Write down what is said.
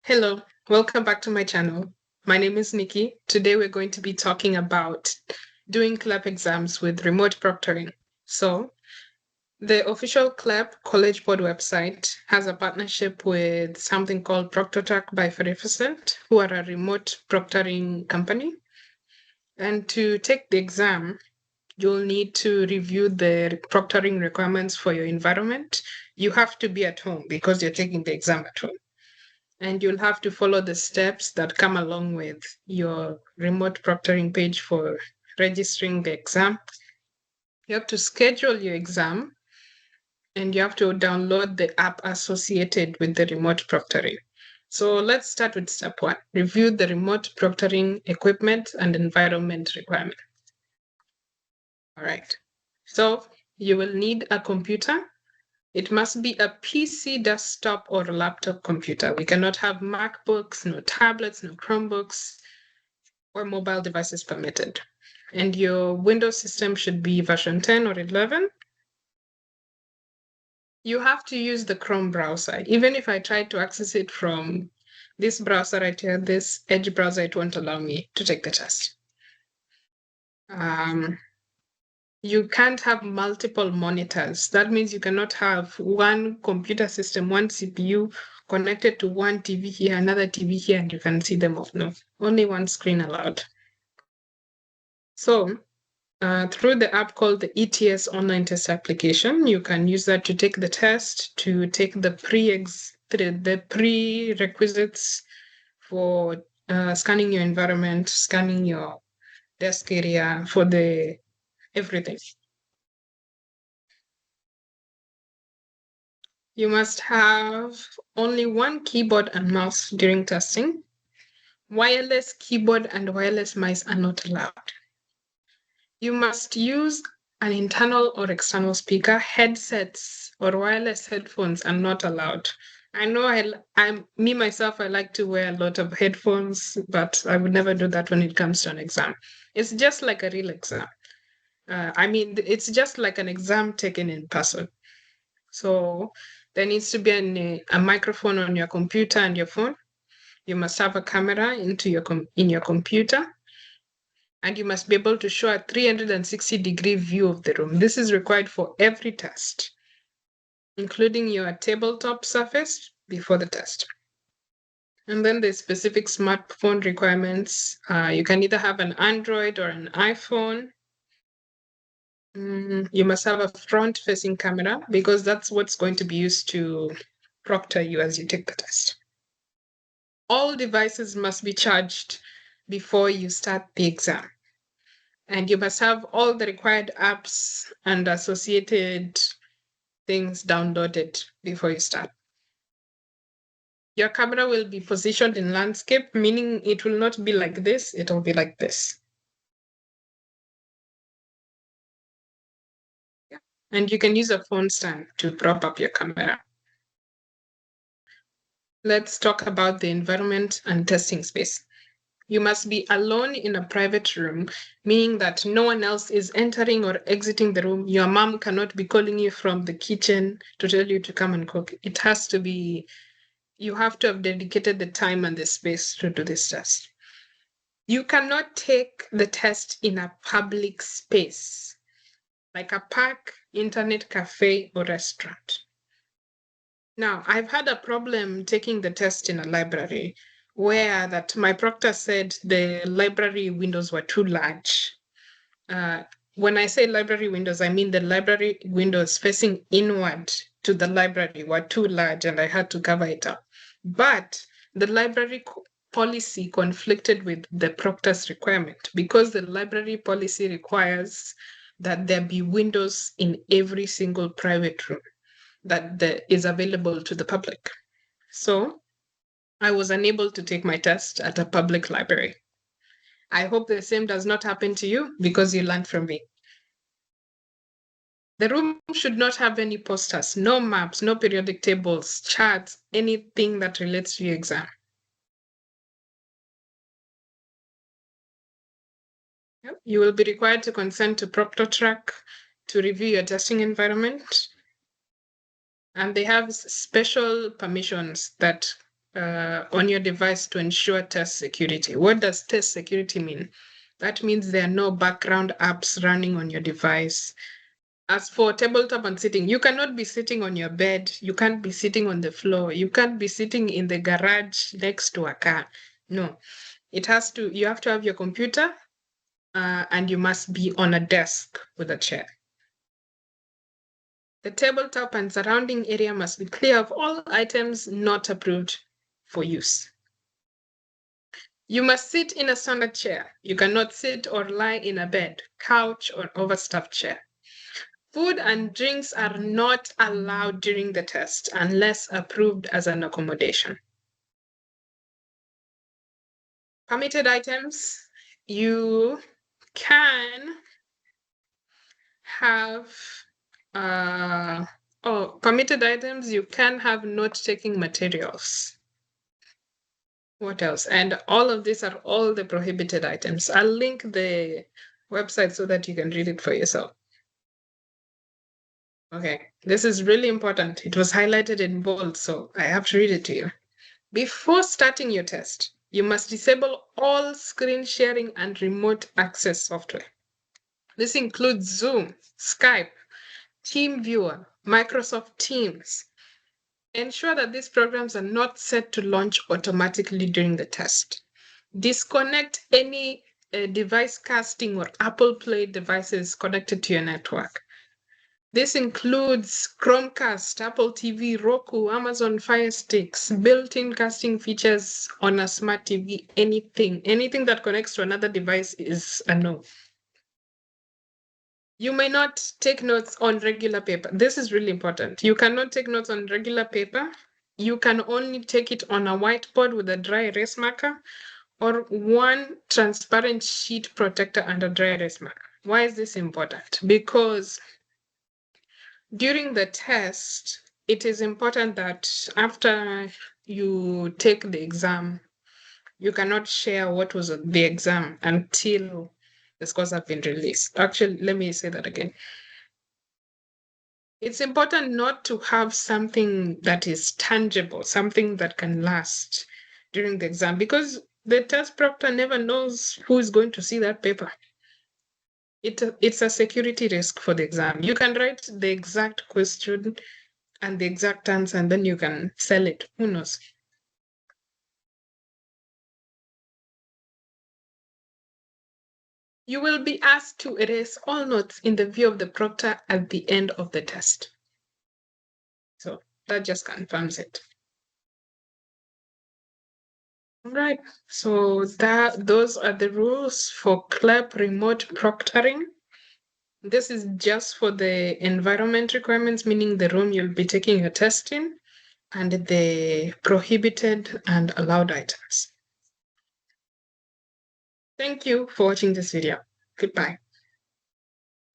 Hello, welcome back to my channel. My name is Nikki. Today we're going to be talking about doing CLEP exams with remote proctoring. So, the official CLEP College Board website has a partnership with something called ProctorTrack by Verificent, who are a remote proctoring company. And to take the exam, you'll need to review the proctoring requirements for your environment. You have to be at home because you're taking the exam at home. And you'll have to follow the steps that come along with your remote proctoring page for registering the exam. You have to schedule your exam and you have to download the app associated with the remote proctoring. So let's start with step one. Review the remote proctoring equipment and environment requirements. All right. So you will need a computer. It must be a PC, desktop, or a laptop computer. We cannot have MacBooks, no tablets, no Chromebooks, or mobile devices permitted. And your Windows system should be version 10 or 11. You have to use the Chrome browser. Even if I try to access it from this browser right here, this Edge browser, it won't allow me to take the test. You can't have multiple monitors. That means you cannot have one computer system, one CPU connected to one TV here, another TV here, and you can see them off. No, only one screen allowed. So through the app called the ETS online test application, you can use that to take the test, to take the prerequisites for scanning your environment, scanning your desk area, for the everything. You must have only one keyboard and mouse during testing. Wireless keyboard and wireless mice are not allowed. You must use an internal or external speaker. Headsets or wireless headphones are not allowed. I know I like to wear a lot of headphones, but I would never do that when it comes to an exam. It's just like a real exam. It's just like an exam taken in person. So there needs to be a microphone on your computer and your phone. You must have a camera in your computer. And you must be able to show a 360-degree view of the room. This is required for every test, including your tabletop surface before the test. And then the specific smartphone requirements. You can either have an Android or an iPhone. You must have a front-facing camera because that's what's going to be used to proctor you as you take the test. All devices must be charged before you start the exam. And you must have all the required apps and associated things downloaded before you start. Your camera will be positioned in landscape, meaning it will not be like this, it will be like this. Yeah. And you can use a phone stand to prop up your camera. Let's talk about the environment and testing space. You must be alone in a private room, meaning that no one else is entering or exiting the room. Your mom cannot be calling you from the kitchen to tell you to come and cook. It has to be, you have to have dedicated the time and the space to do this test. You cannot take the test in a public space, like a park, internet cafe, or restaurant. Now, I've had a problem taking the test in a library where that my proctor said the library windows were too large. When I say library windows, I mean the library windows facing inward to the library were too large and I had to cover it up. But the library policy conflicted with the proctor's requirement because the library policy requires that there be windows in every single private room that is available to the public. So I was unable to take my test at a public library. I hope the same does not happen to you because you learned from me. The room should not have any posters, no maps, no periodic tables, charts, anything that relates to your exam. You will be required to consent to ProctorTrack to review your testing environment. And they have special permissions that on your device to ensure test security. What does test security mean? That means there are no background apps running on your device. As for tabletop and sitting, you cannot be sitting on your bed. You can't be sitting on the floor. You can't be sitting in the garage next to a car. No, you have to have your computer and you must be on a desk with a chair. The tabletop and surrounding area must be clear of all items not approved for use. You must sit in a standard chair. You cannot sit or lie in a bed, couch, or overstuffed chair. Food and drinks are not allowed during the test unless approved as an accommodation. Permitted items, you can have permitted items, you can have note-taking materials. What else? And all of these are all the prohibited items. I'll link the website so that you can read it for yourself. Okay, this is really important. It was highlighted in bold, so I have to read it to you. Before starting your test, you must disable all screen sharing and remote access software. This includes Zoom, Skype, TeamViewer, Microsoft Teams. Ensure that these programs are not set to launch automatically during the test. Disconnect any device casting or Apple Play devices connected to your network. This includes Chromecast, Apple TV, Roku, Amazon Fire Sticks, built-in casting features on a smart TV, anything that connects to another device is a no. You may not take notes on regular paper. This is really important. You cannot take notes on regular paper. You can only take it on a whiteboard with a dry erase marker or one transparent sheet protector and a dry erase marker. Why is this important? Because during the test, it is important that after you take the exam, you cannot share what was the exam until the scores have been released. Actually, let me say that again. It's important not to have something that is tangible, something that can last during the exam, because the test proctor never knows who is going to see that paper. It's a security risk for the exam. You can write the exact question and the exact answer, and then you can sell it. Who knows? You will be asked to erase all notes in the view of the proctor at the end of the test. So that just confirms it. All right, so those are the rules for CLEP remote proctoring. This is just for the environment requirements, meaning the room you'll be taking your test in, and the prohibited and allowed items. Thank you for watching this video. Goodbye.